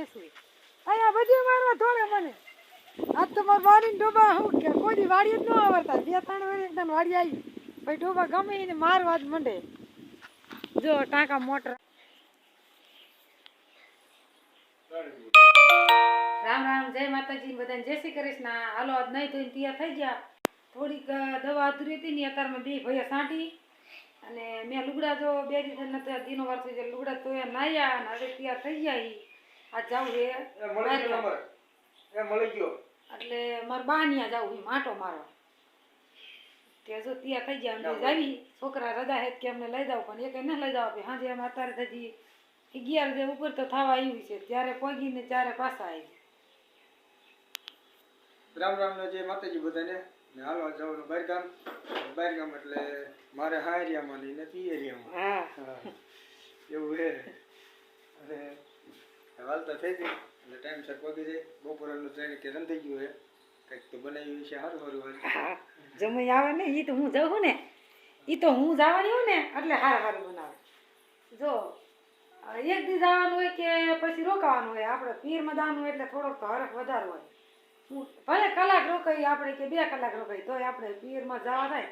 બેસવી અહીંયા બધી મારવા ધોળે મને આજ તો મારા વાડીને ડોબા હું કે કોઈ વાડી જ ન આવડતા 2-3 વર્ષ એકદમ વાડી આવી ભાઈ ડોબા ગમે એને મારવા જ મંડે જો ટાંકા મોટર રામ રામ જય માતાજી બધાને જય શ્રી કૃષ્ણ હાલો આજ નહીં તો તૈયાર થઈ ગયા થોડીક દવા અધૂરી હતી ને અત્યારમાં બે ભૈયા સાંટી અને મેં લુગડા જો 2 દિવસ નતા દીનો વાર થઈ જાય લુગડા તો નાયા અને હવે તૈયાર થઈ ગયા આ જાવ એ મળી ગયો એટલે મારા બાનિયા જાવ માટો મારવા કે જો તૈયાર થઈ ગયા અમે જાવી છોકરા રજા હે કે અમને લઈ જાવ પણ એક ન લઈ જાવ હાજે અમે અત્યારે હજી 11 જે ઉપર તો થવા આવ્યું છે ત્યારે પગીને ચારે પાછા આવી રામ રામ ને જય માતાજી બધાને ને હાલો જવાનું બહાર ગામ એટલે મારે હારિયામાં ની નથી એરિયામાં હા એવું હે અને હાલતા થઈ ગઈ એટલે ટાઈમ સર પગી જાય બપોરનું ટ્રેન કે રન થઈ ગયું હે કંઈક તો બનાવ્યું છે સારું હા જમાઈ આવે ને એ તો હું જાઉં ને એ તો હું જવાની હું ને એટલે સારું બનાવે જો એક દી જવાનું હોય કે પછી રોકાવાનું હોય આપણે પીરમાં જવાનું હોય એટલે થોડોક તો હરખ વધારે હોય ભલે કલાક રોકાઈ આપણે કે 2 કલાક રોકાઈ તોય આપણે પીરમાં જવા થાય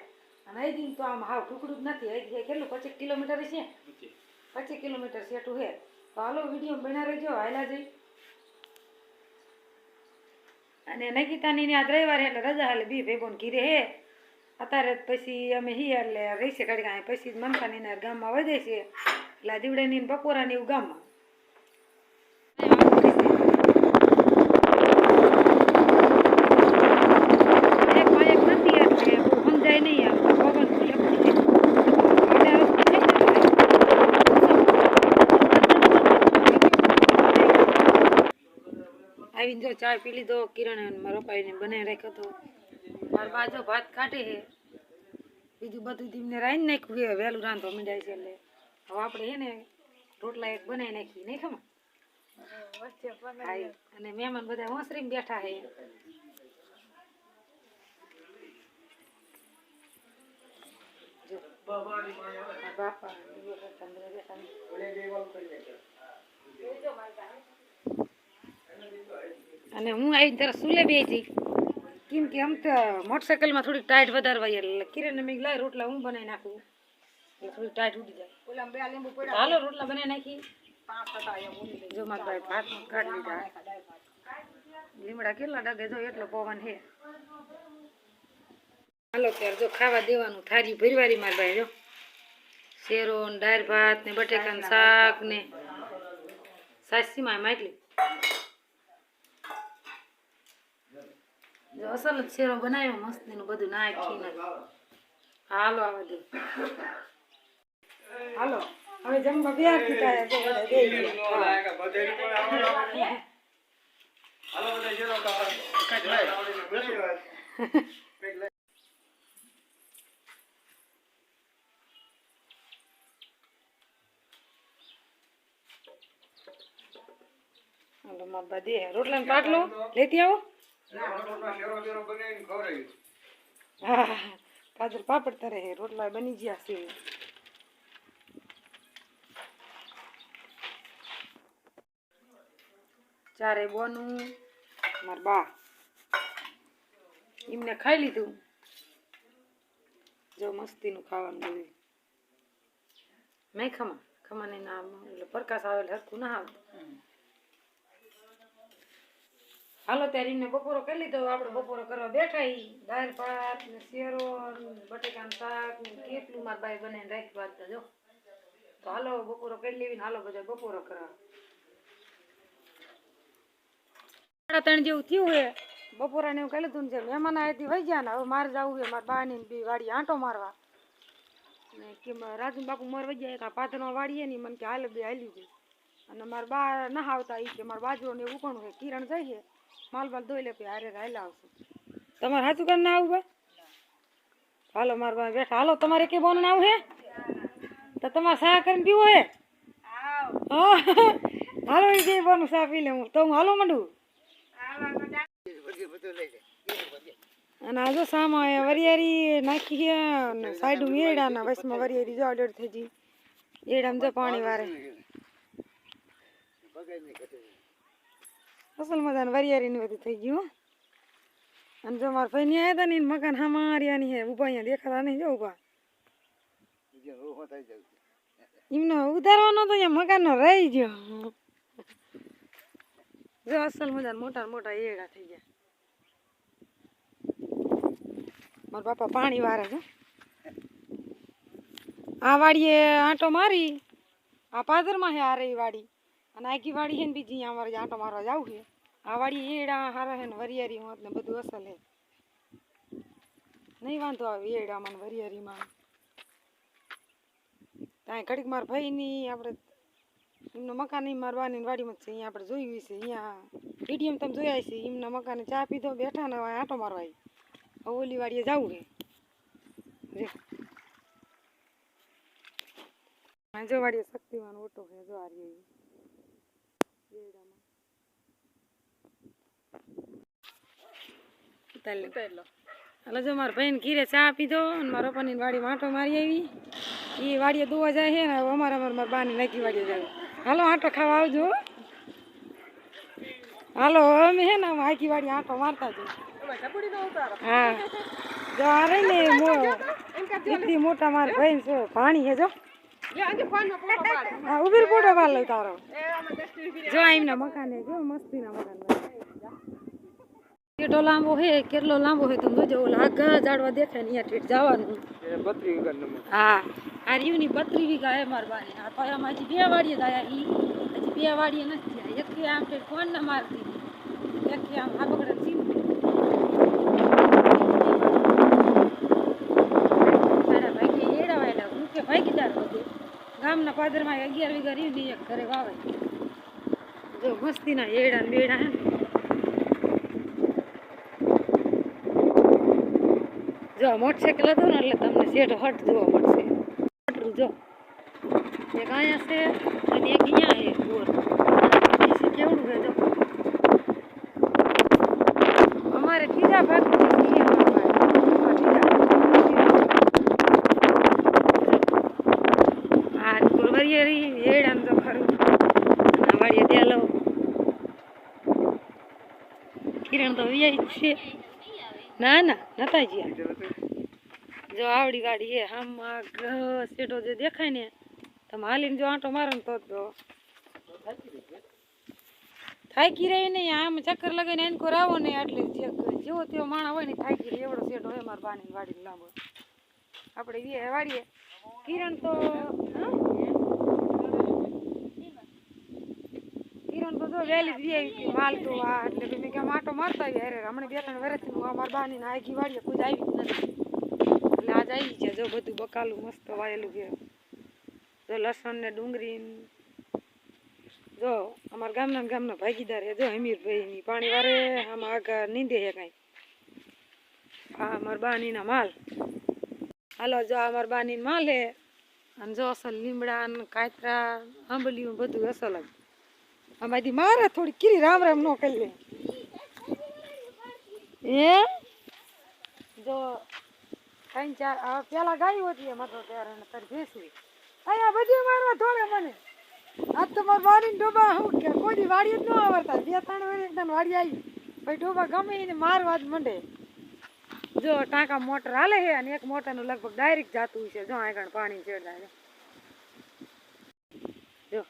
અને એ દિન તો આમ હાવ ટુકડું જ નથી એ કેટલું 25 કિલોમીટર છે 25 કિલોમીટર સેટું છે તો હાલો વિડીયો બના રહેજો હાયલા જઈ અને નગીતાની આજ રવિવારે એટલે રજા હાલે બી ભેગોન ઘીરે હે અત્યારે પછી અમે હી એટલે રહેશે કાઢી પછી મનસાની ગામમાં વધે છે એટલે દીવડેની બપોરાની એવું ગામમાં આવીને જો ચા પી લીધો કિરણ મારો પાઈને બનાવી રાખ્યો હતો મારા બાજુ ભાત કાઢે છે બીજું બધું ધીમને રાઈને નાખ્યું છે વહેલું રાંધો મીંડાય છે એટલે હવે આપણે છે ને રોટલા એક બનાવી નાખી નહીં ખમા અને મહેમાન બધા હોંસરીમાં બેઠા છે બાપા અને હું આવીને તરત સુલે બેસી કેમ કે આમ તો મોટરસાઇકલમાં થોડીક ટાઈટ વધારવા એટલે કિરણ મેં લાય રોટલા હું બનાવી નાખું એટલે થોડીક ટાઈટ ઉડી જાય હાલો રોટલા બનાવી નાખી જો મારા ભાઈ ભાત કાઢી લીધા લીમડા કેટલા ડગે જો એટલો પવન છે હાલો ત્યારે જો ખાવા દેવાનું થારી ભરવારી મારા ભાઈ જો શેરો ને દાળ ભાત ને બટેકાનું શાક ને સાસીમાં માટલી જો અસલ જ શેરો બનાવ્યો મસ્તીનું બધું નાખીને હાલો આવા દે હાલો હવે જમવા બે કીધા તો બધા દે હાલો મારા દે રોટલા પાટલો લેતી આવો હા કાજલ પાપડ તરે હે રોટલા બની ગયા છે ચારે બોનું મારા બા એમને ખાઈ લીધું જો મસ્તીનું ખાવાનું બધું મેં ખમાને નામ એટલે પ્રકાશ આવેલ હરખું ના આવતું હાલો ત્યારે એમને બપોરો કરી લીધો આપણે બપોરો કરવા બેઠા દાળ ભાત ને શેરો બટેકાનું શાક ને કેટલું મારા બાઈ બનાવીને રાખી વાત જો તો હાલો બપોરો કરી લેવી ને હાલો બધા બપોરો કરવા 3:30 જેવું થયું હે બપોરાને એવું કહી લીધું ને મહેમાન આવ્યા વહી ગયા ને હવે મારે જવું છે મારા બાની બી વાડી આંટો મારવા ને કે રાજુ બાપુ મોર વહી ગયા પાથરમાં વાડીએ ને મને કે હાલ બે હાલી ગઈ અને મારા બા ના આવતા એ કે મારા બાજુ ને ઉકણું છે કિરણ જઈએ માલ બાલ ધોઈ લે પછી હારે હાલા આવશું તમારે સાચું કરીને ના આવું હાલો મારા બા બેઠા હાલો તમારે કે બોન આવું હે તો તમારે સા કરીને પીવો હે હાલો એ જે બોનું સા પી લે હું તો હું હાલો માંડું અને આ જો સામા વરિયારી નાખી છે અને સાઈડ મેડા ના વસમાં વરિયારી જો અડડ થઈ ગઈ એડામ જો પાણી વારે અસલ મજાનું વરિયાળીને બધું થઈ ગયું હો. અને જો મારા ભાઈ આવ્યા હતા ને એને મકાન હામારિયાની હે ઊભા અહીંયા દેખાતા નહીં જો ઊભા એમનો ઉતારવાનો તો અહીંયા મકાનનો રહી ગયો. જો અસલ મજાના મોટા મોટા એડા થઈ ગયા. મારા બાપા પાણી વારે છે. આ વાડીએ આંટો મારી આ પાદરમાં હે આ રહી વાડી અને આખી વાડી છે ને બીજી અહીંયા અમારે આંટો મારવા જવું છે. આ વાડી એડા હારા છે ને વરિયાળી હોત ને બધું અસલ હે. નહીં વાંધો આવે એડામાં ને વરિયાળીમાં. ત્યાં ઘડીક મારા ભાઈની આપણે એમનું મકાન મારા બાની વાડીમાં જ છે. અહીંયા આપણે જોયું છે. અહીંયા વિડીયો તમે જોયા છે. એમના મકાને ચા પીધો બેઠા ને આંટો મારવા આવી ઓલી વાડીએ જવું છે. જો વાડીએ શક્તિમાન ઓટો છે જો આ રહ્યો હાલો જો મારા ભાઈને ઘીરે ચા પીધો અને મારા પપ્પાની વાડીમાં આંટો મારી આવી. એ વાડીએ દોવા જાય છે ને અમારે મારા બાની નાખી વાડીએ જાય. હાલો આંટો ખાવા આવજો. હાલો અમે હે ને આખી વાડી આંટો મારતા જ. હા જો આ રહી ને એટલી મોટા મારા ભાઈ છે પાણી છે જો હા ઉભી ફોટો પાડ લઉં તારો. જો એમના મકાન જો મસ્તીના મકાન કેટલો લાંબો હે કેટલો લાંબો હે તમે જોજો ઓલા આગા ઝાડવા દેખાય ને અહીંયા ઠેઠ જવાનું. હા આ રીવની 32 વીઘા હે મારા બાની. આ પાયામાં હજી 2 વાડીએ દાયા ઈ હજી 2 વાડીએ નથી થયા. એક આમ ઠેઠ ફોન ના મારતી એક આમ આ બગડે સીમ મારા ભાઈ એડા વાયલા મુકે ભાગીદાર બધે ગામના પાદરમાં 11 વીઘા રીવની એક ઘરે વાવે. જો મસ્તીના એડા ને બેડા હે જો મોટરસાઇકલ હતું ને એટલે તમને શેઠ હટ જોવા મળશે. હટરું જો એક અહીંયા છે અને એક અહીંયા છે બોર. કેવડું છે જો અમારે ત્રીજા ભાગ આ વરિયાળી એડામ તો ખરું આ વાડીએ દેલો કિરણ તો વ્યાય છે. ના ના નતા ગયા જો આવડી ગાડી હે આમાં સેટો જે દેખાય ને તમે હાલીને જો આંટો મારો ને તો થાકી રહી નહીં. આમ ચક્કર લગાવીને એનકો આવો ને એટલે જેવો તેવો માણા હોય ને થાકી રહી એવડો સેટો હોય મારા બાની વાડી લાંબો. આપણે વાડીએ કિરણ તો કિરણ તો જો વહેલી જ આવી માલ તો આ એટલે મેં કેમ આંટો મારતા આવી અરે હમણાં 2-3 વર્ષથી હું મારા બાની ને આગી વાડીએ કોઈ આવી જ નથી એટલે આજ આવી છે. જો બધું બકાલું મસ્ત વાયેલું છે. જો લસણ ને ડુંગળી જો અમારા ગામના ભાગીદાર છે. જો હમીરભાઈની પાણી વારે આમાં આગળ નીંદે છે કાંઈ. હા મારા બાનીના માલ હાલો જો અમારા બાની માલ હે અને જો અસલ લીમડા ને કાતરા આંબલિયું બધું અસલ જ. આમાંથી મારે થોડી કીરી રામ રામ ન કરી લે એ જો 3-4 પેલા ગાયું હતી એમાં તો ત્યારે તારી ભેંસવી અહીંયા બધી મારવા થોડે મને આજ તો મારા વાડીને ડોબા હું કે કોઈ વાડી જ ન આવડતા 2-3 વર્ષ એકદમ વાડી આવી ભાઈ ડોબા ગમે એને મારવા જ મંડે. જો ટાંકા મોટર હાલે છે અને એક મોટરનું લગભગ ડાયરેક્ટ જાતું છે. જો આગળ પાણી ચડતા જો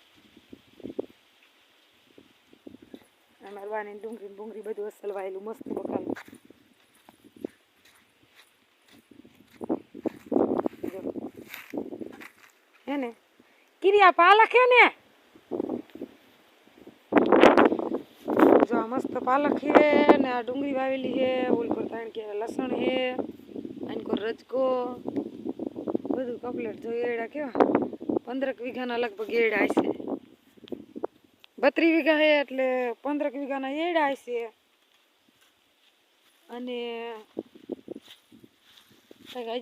અમાર બાની ડુંગળી બુંગળી બધું અસલ વાયેલું મસ્ત બકાલું. હે ને કિરિયા પાલક હે ને જો આ મસ્ત પાલક હે ને આ ડુંગળી વાવેલી હે ઓલ પર તાણ કે લસણ હે આન કો રજકો બધું કમ્પ્લીટ. જો એડા કેવા 15 વીઘાના લગભગ એડા હશે. 32 વીઘા હે એટલે 15 વીઘાના એડા હશે અને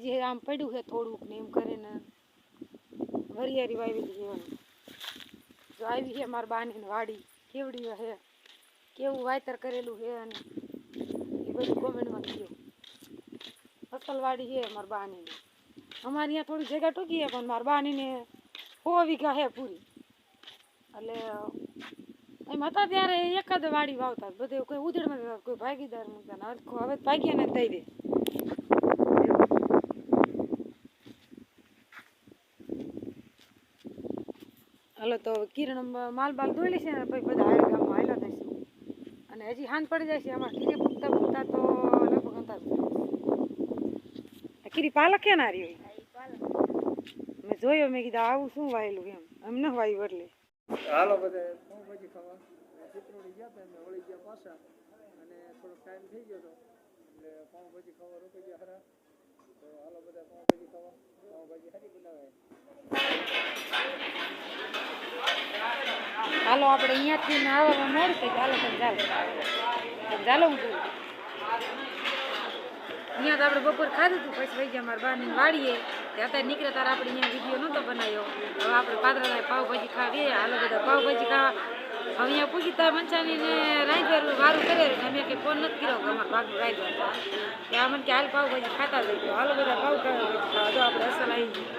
હજી આમ પડ્યું છે થોડુંક ને એમ કરીને વરિયાળી વાવેલી છે. જો આવી છે મારા બાની વાડી કેવડી હે કેવું વાયતર કરેલું છે અને એ બધું કોમેન્ટમાં કીધું. અસલ વાડી છે મારા બાની. અમારે અહીંયા થોડી જગ્યા ટૂંકી છે પણ મારા બાની ને 100 વીઘા છે પૂરી એટલે એમ હતા ત્યારે એકાદ વાડી વાવતા બધે કોઈ ઉધેડમાં જતા, કોઈ ભાગીદાર મૂકતા ને હવે ભાગ્યાને જ દઈ દે. હાલો તો કિરણ માલ બાલ ધોઈ લેશે ને પછી બધા હારે ગામમાં હાલ્યા થશે અને હજી હાંજ પડી જાય છે અમારે કીરે પૂગતા પૂગતા તો લગભગ અંદાજ કીરી પાલક ક્યાં ના રહી હોય મેં જોયો મેં કીધું આવું શું વાયેલું એમ એમ ન વાયું એટલે હાલો બધા પાઉંભાજી ખાવા ચિત્રોડી ગયા હતા એમને વળી ગયા પાછા અને થોડોક ટાઈમ થઈ ગયો હતો એટલે પાઉંભાજી ખાવા રોકાઈ ગયા ખરા તો હાલો બધા પાઉંભાજી ખાવા પાઉંભાજી સારી બનાવે હાલો આપણે અહીંયાથી આવવામાં મોડ થઈ ચાલો તમે ચાલો હું જોઉં અહીંયા તો આપણે બપોર ખાધું હતું પછી વહી ગયા મારા બાની વાડીએ અત્યારે નીકળ્યા તારે આપણે અહીંયા વિડીયો નહોતો બનાવ્યો હવે આપણે પાત્રા પાવભાજી ખાવીએ હાલો બધા પાવભાજી ખાવા હવે અહીંયા પૂછી તાર મંચાની ને રાંધેલું વારું કરે અમે કંઈ ફોન નથી કર્યો કે અમારા ભાગનું રાંધવા ત્યાં મને કે હાલ પાવભાજી ખાતા જઈ ગયો હાલો બધા પાવભાજી ખાવા જો આપણે અસલ આવી ગયું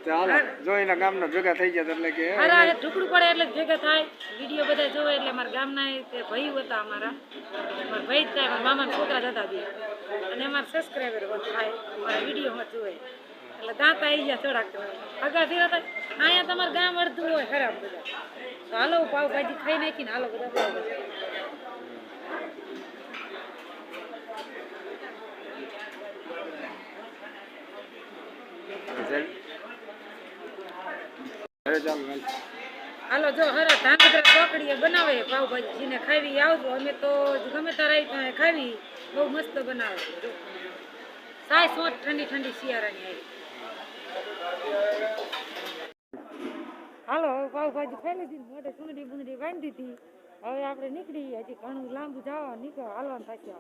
ચાલો જોઈને ગામના ભેગા થઈ ગયા એટલે કે અરે ઢુકડું પડે એટલે ભેગા થાય વિડીયો બધા જોવે એટલે અમારા ગામના તે ભાઈ હતા અમારા ભાઈ જ થાય મારા મામાના છોકરા જ હતા બે અને અમારા સબસ્ક્રાઈબર થાય અમારા વિડીયોમાં જોવે એટલે દાંત આવી ગયા થોડાક અગાથી હતા અહીંયા તમારું ગામ અડધું હોય ખરાબ બધા તો હાલો પાવભાજી ખાઈ નાખીને હાલો બધા પાવભાજી હાલો જો હરા ધાંગધ્રા ચોકડીએ બનાવે પાવભાજી જેને ખાવી આવજો અમે તો ગમે ત્યારે ખાવી બહુ મસ્ત બનાવે જો સાય સોટ ઠંડી ઠંડી શિયાળાની આવી હાલો હવે પાવભાજી ખાઈ લીધી મોઢે ચૂંદડી બુંદડી બાંધી હતી હવે આપણે નીકળી હજી ઘણું લાંબુ જવા નીકળ હાલવાનું થશે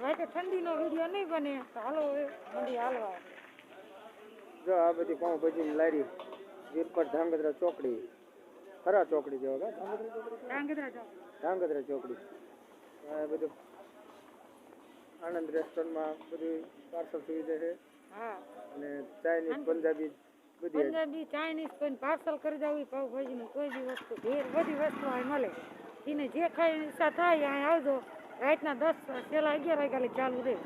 વાટે ઠંડીનો વિડીયો નહીં બને તો હાલો મંડી હાલવા જો આ બધી પાઉંભાજીની લારી વીરપર ધાંગધ્રા ચોકડી ખરા ચોકડી જેવો ધાંગધ્રા ચોકડી આ બધું આનંદ રેસ્ટોરન્ટમાં બધી પાર્સલ સુવિધા છે હા અને ચાઇનીઝ પંજાબી બધી પંજાબી ચાઇનીઝ કોઈ પાર્સલ કરી દેવું પાવભાજીનું કોઈ બી વસ્તુ બધી વસ્તુ અહીં મળે એને જે ખાઈ ઈચ્છા થાય અહીં આવજો રાતના 10 પેલા 11 વાગ્યા ચાલુ રહે